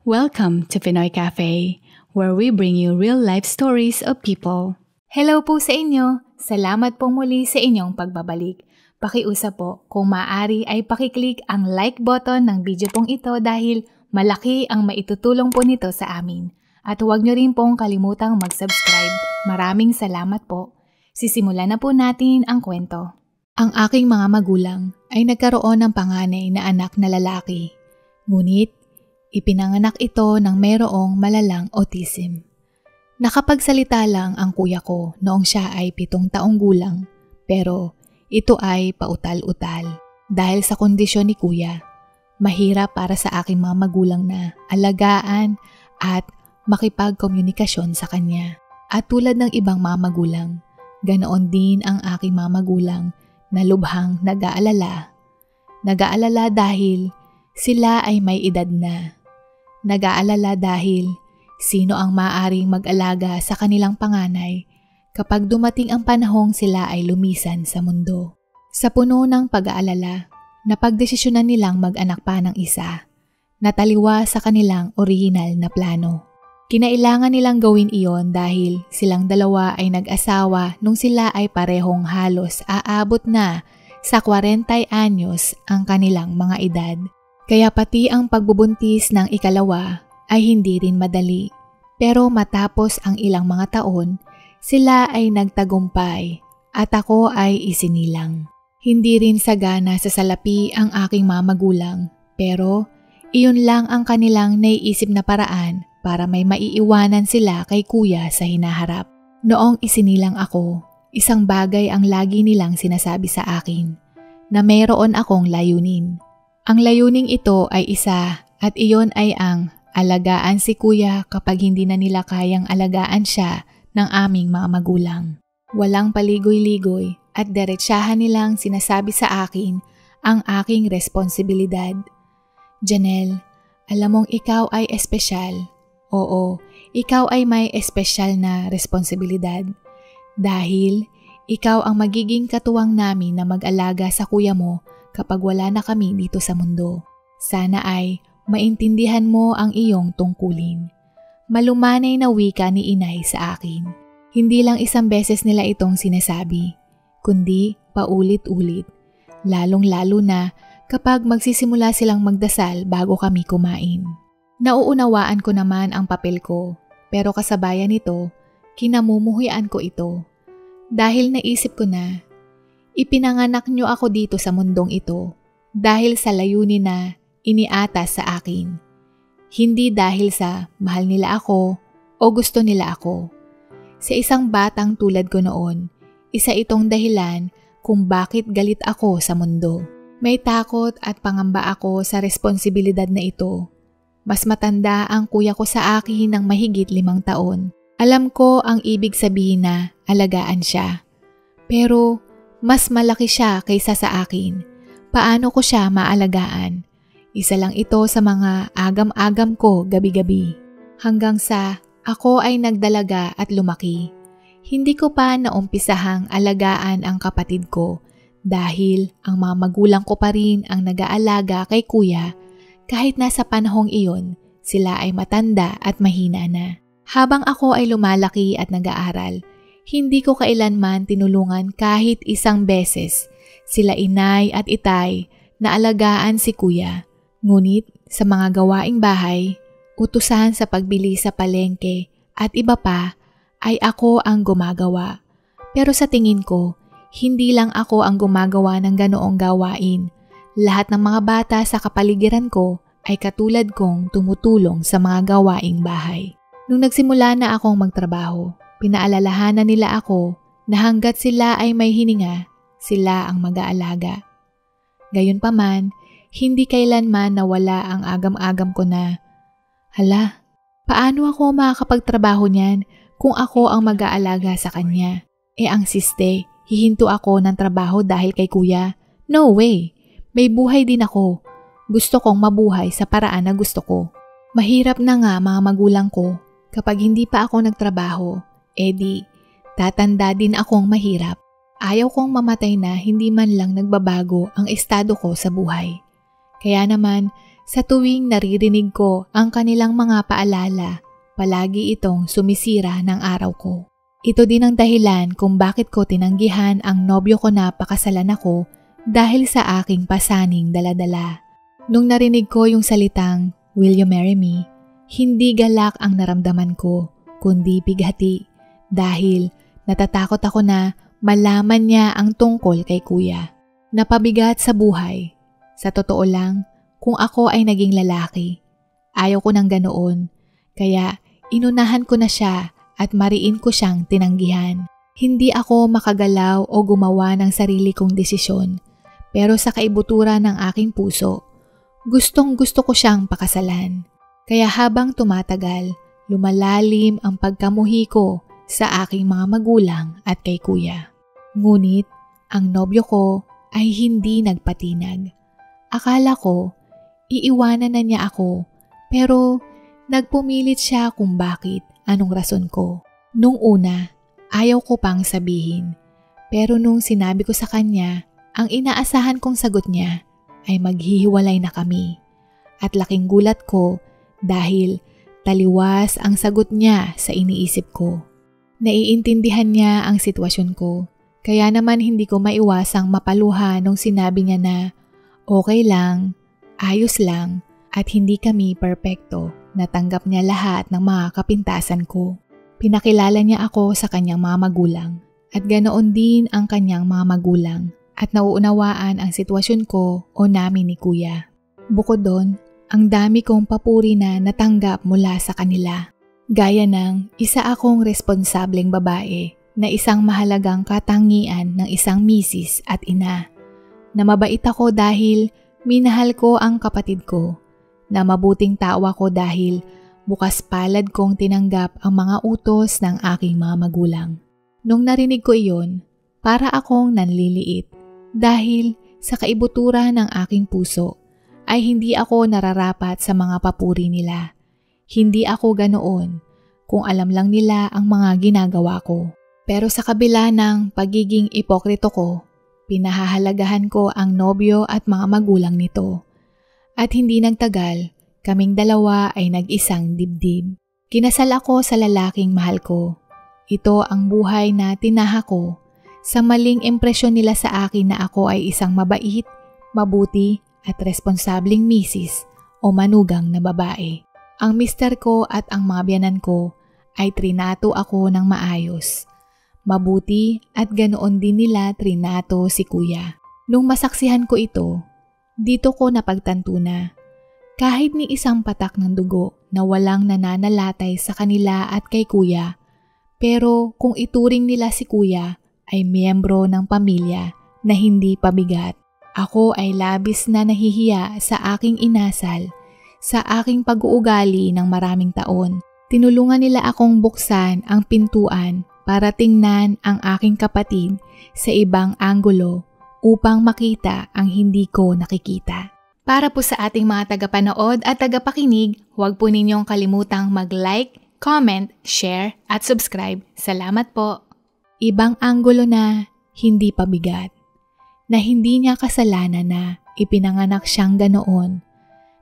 Welcome to Pinoy Cafe, where we bring you real-life stories of people. Hello po sa inyo! Salamat pong muli sa inyong pagbabalik. Pakiusap po, kung maaari ay pakiclick ang like button ng video pong ito dahil malaki ang maitutulong po nito sa amin. At huwag nyo rin pong kalimutang mag-subscribe. Maraming salamat po. Sisimulan na po natin ang kwento. Ang aking mga magulang ay nagkaroon ng panganay na anak na lalaki. Ngunit, ipinanganak ito ng mayroong malalang autism. Nakapagsalita lang ang kuya ko noong siya ay 7 taong gulang, pero ito ay pautal-utal. Dahil sa kondisyon ni kuya, mahirap para sa aking mga magulang na alagaan at makipagkomunikasyon sa kanya. At tulad ng ibang mga magulang, ganoon din ang aking mga magulang na lubhang nag-aalala. Nag-aalala dahil sila ay may edad na. Nag-aalala dahil sino ang maaaring mag-alaga sa kanilang panganay kapag dumating ang panahong sila ay lumisan sa mundo. Sa puno ng pag-aalala, napagdesisyonan nilang mag-anak pa ng isa, nataliwa sa kanilang orihinal na plano. Kinailangan nilang gawin iyon dahil silang dalawa ay nag-asawa nung sila ay parehong halos aabot na sa 40 anyos ang kanilang mga edad. Kaya pati ang pagbubuntis ng ikalawa ay hindi rin madali. Pero matapos ang ilang mga taon, sila ay nagtagumpay at ako ay isinilang. Hindi rin sagana sa salapi ang aking mga magulang, pero iyon lang ang kanilang naiisip na paraan para may maiiwanan sila kay kuya sa hinaharap. Noong isinilang ako, isang bagay ang lagi nilang sinasabi sa akin, na mayroon akong layunin. Ang layuning ito ay isa at iyon ay ang alagaan si kuya kapag hindi na nila kayang alagaan siya ng aming mga magulang. Walang paligoy-ligoy at diretsahan nilang sinasabi sa akin ang aking responsibilidad. Janelle, alam mong ikaw ay espesyal. Oo, ikaw ay may espesyal na responsibilidad. Dahil ikaw ang magiging katuwang namin na mag-alaga sa kuya mo kapag wala na kami dito sa mundo. Sana ay maintindihan mo ang iyong tungkulin. Malumanay na wika ni inay sa akin. Hindi lang isang beses nila itong sinasabi, kundi paulit-ulit. Lalong-lalo na kapag magsisimula silang magdasal bago kami kumain. Nauunawaan ko naman ang papel ko, pero kasabayan nito, kinamumuhian ko ito. Dahil naisip ko na, ipinanganak niyo ako dito sa mundong ito dahil sa layunin na iniatas sa akin. Hindi dahil sa mahal nila ako o gusto nila ako. Sa isang batang tulad ko noon, isa itong dahilan kung bakit galit ako sa mundo. May takot at pangamba ako sa responsibilidad na ito. Mas matanda ang kuya ko sa akin ng mahigit 5 taon. Alam ko ang ibig sabihin na alagaan siya. Pero mas malaki siya kaysa sa akin. Paano ko siya maalagaan? Isa lang ito sa mga agam-agam ko gabi-gabi. Hanggang sa ako ay nagdalaga at lumaki. Hindi ko pa naumpisahang alagaan ang kapatid ko dahil ang mga magulang ko pa rin ang nag-aalaga kay kuya kahit nasa panahong iyon sila ay matanda at mahina na. Habang ako ay lumalaki at nag-aaral, hindi ko kailanman tinulungan kahit isang beses sila inay at itay na alagaan si kuya. Ngunit sa mga gawaing bahay, utusan sa pagbili sa palengke at iba pa ay ako ang gumagawa. Pero sa tingin ko, hindi lang ako ang gumagawa ng ganoong gawain. Lahat ng mga bata sa kapaligiran ko ay katulad kong tumutulong sa mga gawaing bahay. Nung nagsimula na akong magtrabaho, pinaalalahanan nila ako na hanggat sila ay may hininga, sila ang mag-aalaga. Gayunpaman, hindi kailanman nawala ang agam-agam ko na, hala, paano ako makakapagtrabaho niyan kung ako ang mag-aalaga sa kanya? Ang siste, hihinto ako ng trabaho dahil kay kuya? No way! May buhay din ako. Gusto kong mabuhay sa paraan na gusto ko. Mahirap na nga mga magulang ko. Kapag hindi pa ako nagtrabaho, di, tatanda din akong mahirap. Ayaw kong mamatay na hindi man lang nagbabago ang estado ko sa buhay. Kaya naman, Sa tuwing naririnig ko ang kanilang mga paalala, palagi itong sumisira ng araw ko. Ito din ang dahilan kung bakit ko tinanggihan ang nobyo ko na pakasalan ako dahil sa aking pasaning dala-dala. Nung narinig ko yung salitang, "Will you marry me?" hindi galak ang naramdaman ko, kundi bighati dahil natatakot ako na malaman niya ang tungkol kay kuya. Napabigat sa buhay. Sa totoo lang, kung ako ay naging lalaki, ayaw ko ng ganoon. Kaya inunahan ko na siya at mariin ko siyang tinanggihan. Hindi ako makagalaw o gumawa ng sarili kong desisyon. Pero sa kaibutura ng aking puso, gustong gusto ko siyang pakasalan. Kaya habang tumatagal, lumalalim ang pagkamuhi ko sa aking mga magulang at kay kuya. Ngunit, ang nobyo ko ay hindi nagpatinag. Akala ko, iiwanan na niya ako, pero nagpumilit siya kung bakit, anong rason ko. Nung una, ayaw ko pang sabihin, pero nung sinabi ko sa kanya, ang inaasahan kong sagot niya ay maghihiwalay na kami. At laking gulat ko dahil taliwas ang sagot niya sa iniisip ko. Naiintindihan niya ang sitwasyon ko, kaya naman hindi ko maiwasang mapaluha nung sinabi niya na okay lang, ayos lang, at hindi kami perpekto. Natanggap niya lahat ng mga kapintasan ko. Pinakilala niya ako sa kanyang mga magulang at ganoon din ang kanyang mga magulang at nauunawaan ang sitwasyon ko o namin ni kuya. Bukod doon, ang dami kong papuri na natanggap mula sa kanila. Gaya ng isa akong responsableng babae na isang mahalagang katangian ng isang misis at ina. Na mabait ako dahil minahal ko ang kapatid ko. Na mabuting tao ako dahil bukas palad kong tinanggap ang mga utos ng aking mga magulang. Nung narinig ko iyon, para akong nanliliit dahil sa kaibutura ng aking puso ay hindi ako nararapat sa mga papuri nila. Hindi ako ganoon kung alam lang nila ang mga ginagawa ko. Pero sa kabila ng pagiging ipokrito ko, pinahahalagahan ko ang nobyo at mga magulang nito. At hindi nagtagal, kaming dalawa ay nag-isang dibdib. Kinasal ako sa lalaking mahal ko. Ito ang buhay na tinaha ko sa maling impresyon nila sa akin na ako ay isang mabait, mabuti at responsableng misis o manugang na babae. Ang mister ko at ang mga biyanan ko ay trinato ako ng maayos. Mabuti at ganoon din nila trinato si kuya. Nung masaksihan ko ito, dito ko napagtanto na kahit ni isang patak ng dugo na walang nananalatay sa kanila at kay kuya, pero kung ituring nila si kuya ay miyembro ng pamilya na hindi pabigat. Ako ay labis na nahihiya sa aking inasal, sa aking pag-uugali ng maraming taon. Tinulungan nila akong buksan ang pintuan para tingnan ang aking kapatid sa ibang anggulo upang makita ang hindi ko nakikita. Para po sa ating mga tagapanood at tagapakinig, huwag po ninyong kalimutang mag-like, comment, share at subscribe. Salamat po. Ibang anggulo na hindi pabigat. Na hindi niya kasalanan na ipinanganak siyang ganoon,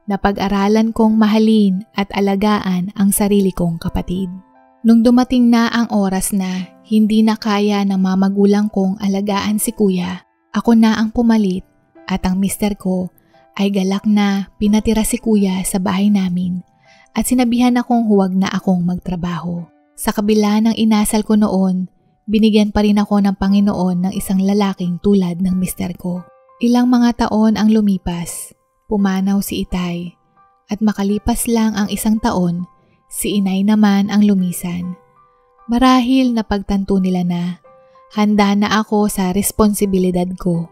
na pag-aralan kong mahalin at alagaan ang sarili kong kapatid. Nung dumating na ang oras na hindi na kaya ng mga magulang kong alagaan si kuya, ako na ang pumalit at ang mister ko ay galak na pinatira si kuya sa bahay namin at sinabihan akong huwag na akong magtrabaho. Sa kabila ng inasal ko noon, binigyan pa rin ako ng Panginoon ng isang lalaking tulad ng mister ko. Ilang mga taon ang lumipas, pumanaw si Itay, at makalipas lang ang isang taon, si Inay naman ang lumisan. Marahil napagtanto nila na handa na ako sa responsibilidad ko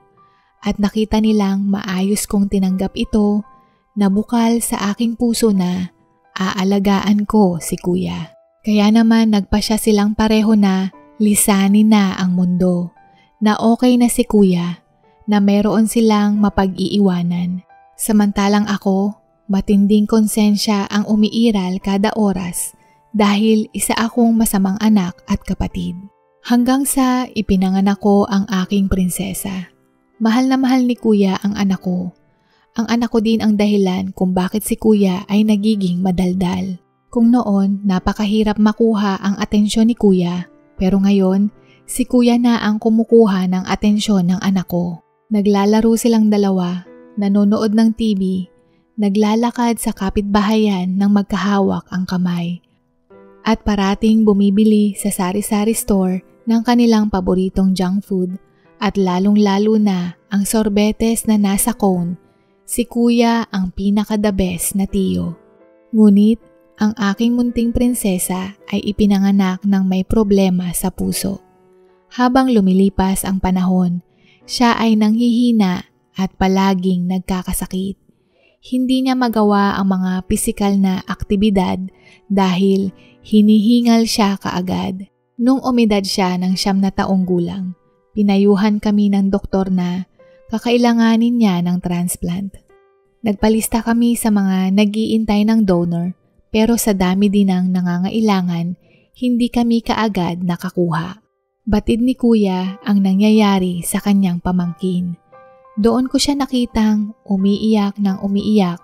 at nakita nilang maayos kong tinanggap ito na bukal sa aking puso na aalagaan ko si kuya. Kaya naman nagpasya silang pareho na lisanin na ang mundo, na okay na si kuya, na meron silang mapag-iiwanan. Samantalang ako, matinding konsensya ang umiiral kada oras dahil isa akong masamang anak at kapatid. Hanggang sa ipinanganak ko ang aking prinsesa. Mahal na mahal ni kuya ang anak ko Ang anak ko din ang dahilan kung bakit si kuya ay nagiging madaldal. Kung noon, napakahirap makuha ang atensyon ni kuya, pero ngayon, si kuya na ang kumukuha ng atensyon ng anak ko. Naglalaro silang dalawa, nanonood ng TV, naglalakad sa kapitbahayan ng magkahawak ang kamay, at parating bumibili sa sari-sari store ng kanilang paboritong junk food at lalong-lalo na ang sorbetes na nasa cone. Si kuya ang pinaka-the best na tiyo. Ngunit, ang aking munting prinsesa ay ipinanganak ng may problema sa puso. Habang lumilipas ang panahon, siya ay nanghihina at palaging nagkakasakit. Hindi niya magawa ang mga pisikal na aktibidad dahil hinihingal siya kaagad. Nung umidad siya ng 9 na taong gulang, pinayuhan kami ng doktor na kakailanganin niya ng transplant. Nagpalista kami sa mga nag-iintay ng donor pero sa dami din ng nangangailangan, hindi kami kaagad nakakuha. Batid ni kuya ang nangyayari sa kanyang pamangkin. Doon ko siya nakitang umiiyak ng umiiyak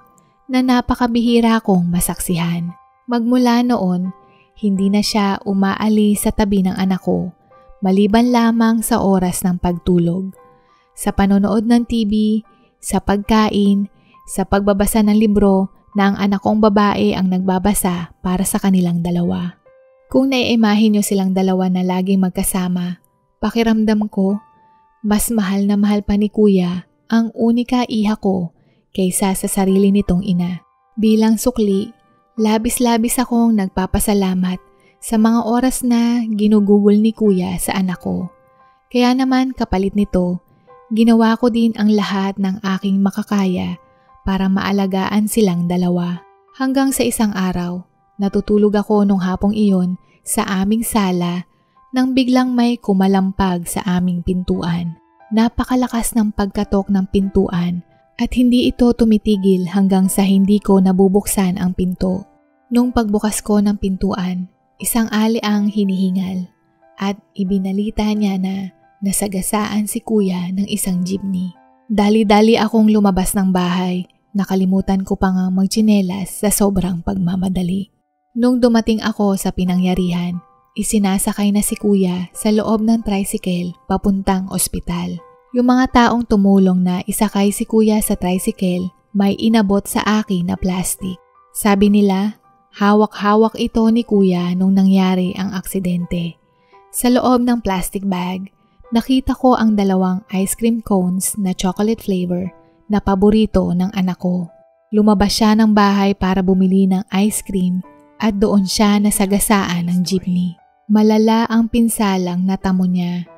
na napakabihira kong masaksihan. Magmula noon, hindi na siya umaalis sa tabi ng anak ko, maliban lamang sa oras ng pagtulog. Sa panonood ng TV, sa pagkain, sa pagbabasa ng libro na ang anak kong babae ang nagbabasa para sa kanilang dalawa. Kung naiimahin niyo silang dalawa na laging magkasama, pakiramdam ko, mas mahal na mahal pa ni kuya ang unika iha ko kaysa sa sarili nitong ina. Bilang sukli, labis-labis akong nagpapasalamat sa mga oras na ginugugol ni kuya sa anak ko. Kaya naman kapalit nito, ginawa ko din ang lahat ng aking makakaya para maalagaan silang dalawa. Hanggang sa isang araw, natutulog ako nung hapong iyon sa aming sala nang biglang may kumalampag sa aming pintuan. Napakalakas ng pagkatok ng pintuan at hindi ito tumitigil hanggang sa hindi ko nabubuksan ang pinto. Nung pagbukas ko ng pintuan, isang ali ang hinihingal at ibinalita niya na nasagasaan si kuya ng isang jeepney. Dali-dali akong lumabas ng bahay. Nakalimutan ko pa nga magtsinelas sa sobrang pagmamadali. Nung dumating ako sa pinangyarihan, isinasakay na si kuya sa loob ng tricycle papuntang ospital. Yung mga taong tumulong na isakay si kuya sa tricycle may inabot sa akin na plastic. Sabi nila, hawak-hawak ito ni kuya nung nangyari ang aksidente. Sa loob ng plastic bag, nakita ko ang 2 ice cream cones na chocolate flavor na paborito ng anak ko. Lumabas siya ng bahay para bumili ng ice cream at doon siya nasagasaan ng jeepney. Malala ang pinsalang natamo niya.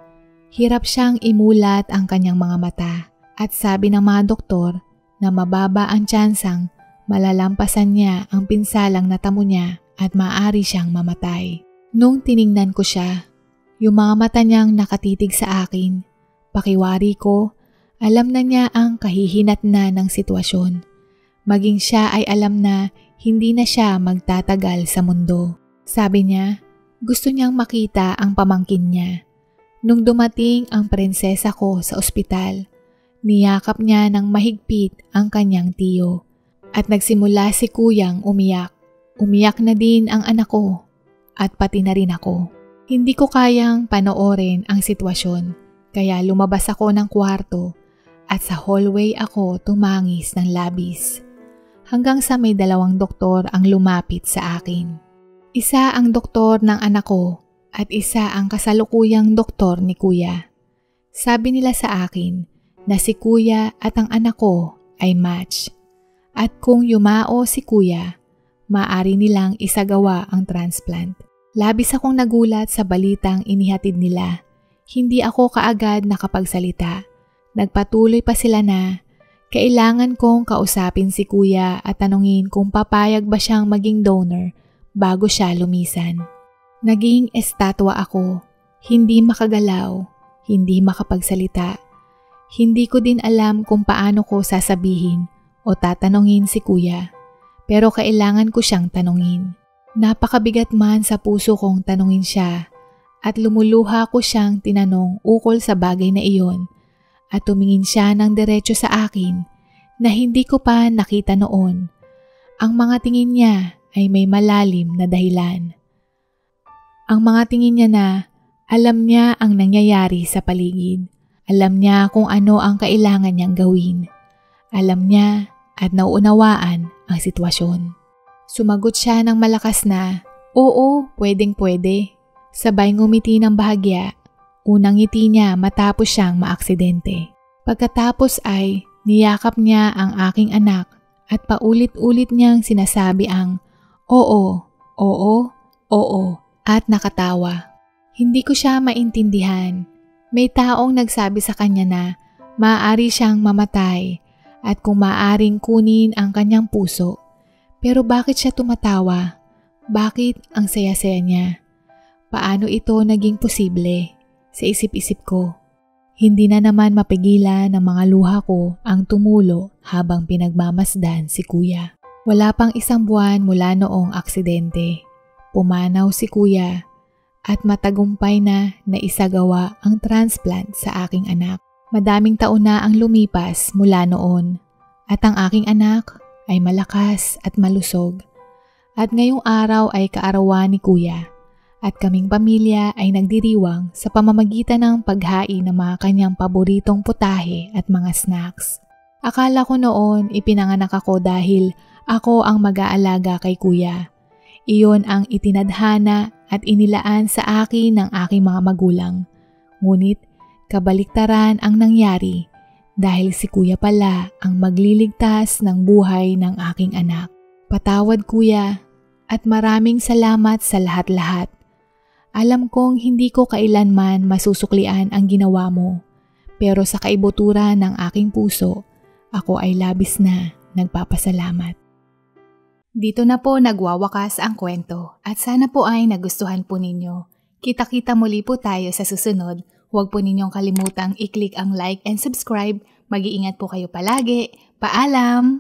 Hirap siyang imulat ang kanyang mga mata at sabi ng mga doktor na mababa ang tsansang malalampasan niya ang pinsalang natamo niya at maaari siyang mamatay. Nung tiningnan ko siya, yung mga mata niyang nakatitig sa akin, pakiwari ko, alam na niya ang kahihinat na ng sitwasyon. Maging siya ay alam na hindi na siya magtatagal sa mundo. Sabi niya, gusto niyang makita ang pamangkin niya. Nung dumating ang prinsesa ko sa ospital, niyakap niya ng mahigpit ang kanyang tiyo at nagsimula si kuyang umiyak. Umiyak na din ang anak ko at pati na rin ako. Hindi ko kayang panoorin ang sitwasyon kaya lumabas ako ng kwarto at sa hallway ako tumangis ng labis. Hanggang sa may 2 doktor ang lumapit sa akin. Isa ang doktor ng anak ko at isa ang kasalukuyang doktor ni kuya. Sabi nila sa akin na si kuya at ang anak ko ay match. At kung yumao si kuya, maaari nilang isagawa ang transplant. Labis akong nagulat sa balitang inihatid nila. Hindi ako kaagad nakapagsalita. Nagpatuloy pa sila na kailangan kong kausapin si kuya at tanungin kung papayag ba siyang maging donor bago siya lumisan. Naging estatwa ako, hindi makagalaw, hindi makapagsalita. Hindi ko din alam kung paano ko sasabihin o tatanungin si kuya, pero kailangan ko siyang tanungin. Napakabigat man sa puso kong tanungin siya at lumuluha ko siyang tinanong ukol sa bagay na iyon at tumingin siya ng diretso sa akin na hindi ko pa nakita noon. Ang mga tingin niya ay may malalim na dahilan. Ang mga tingin niya na alam niya ang nangyayari sa paligid. Alam niya kung ano ang kailangan niyang gawin. Alam niya at nauunawaan ang sitwasyon. Sumagot siya ng malakas na, "Oo, pwedeng-pwede." Sabay ngumiti ng bahagya. Unang ngiti niya matapos siyang maaksidente. Pagkatapos ay niyakap niya ang aking anak at paulit-ulit niyang sinasabi ang oo, oo, oo at nakatawa. Hindi ko siya maintindihan. May taong nagsabi sa kanya na maaari siyang mamatay at kung maaaring kunin ang kanyang puso. Pero bakit siya tumatawa? Bakit ang saya-saya niya? Paano ito naging posible? Sa isip-isip ko. Hindi na naman mapigilan ng mga luha ko ang tumulo habang pinagmamasdan si Kuya. Wala pang 1 buwan mula noong aksidente. Pumanaw si Kuya at matagumpay na naisagawa ang transplant sa aking anak. Madaming taon na ang lumipas mula noon at ang aking anak ay malakas at malusog. At ngayong araw ay kaarawan ni Kuya at kaming pamilya ay nagdiriwang sa pamamagitan ng paghain ng mga kanyang paboritong putahe at mga snacks. Akala ko noon ipinanganak ako dahil ako ang mag-aalaga kay Kuya. Iyon ang itinadhana at inilaan sa akin ng aking mga magulang. Ngunit kabaliktaran ang nangyari dahil si Kuya pala ang magliligtas ng buhay ng aking anak. Patawad Kuya at maraming salamat sa lahat-lahat. Alam kong hindi ko kailanman masusuklian ang ginawa mo, pero sa kaibuturan ng aking puso, ako ay labis na nagpapasalamat. Dito na po nagwawakas ang kwento at sana po ay nagustuhan po ninyo. Kita-kita muli po tayo sa susunod. Huwag po ninyong kalimutang i-click ang like and subscribe. Mag-iingat po kayo palagi. Paalam!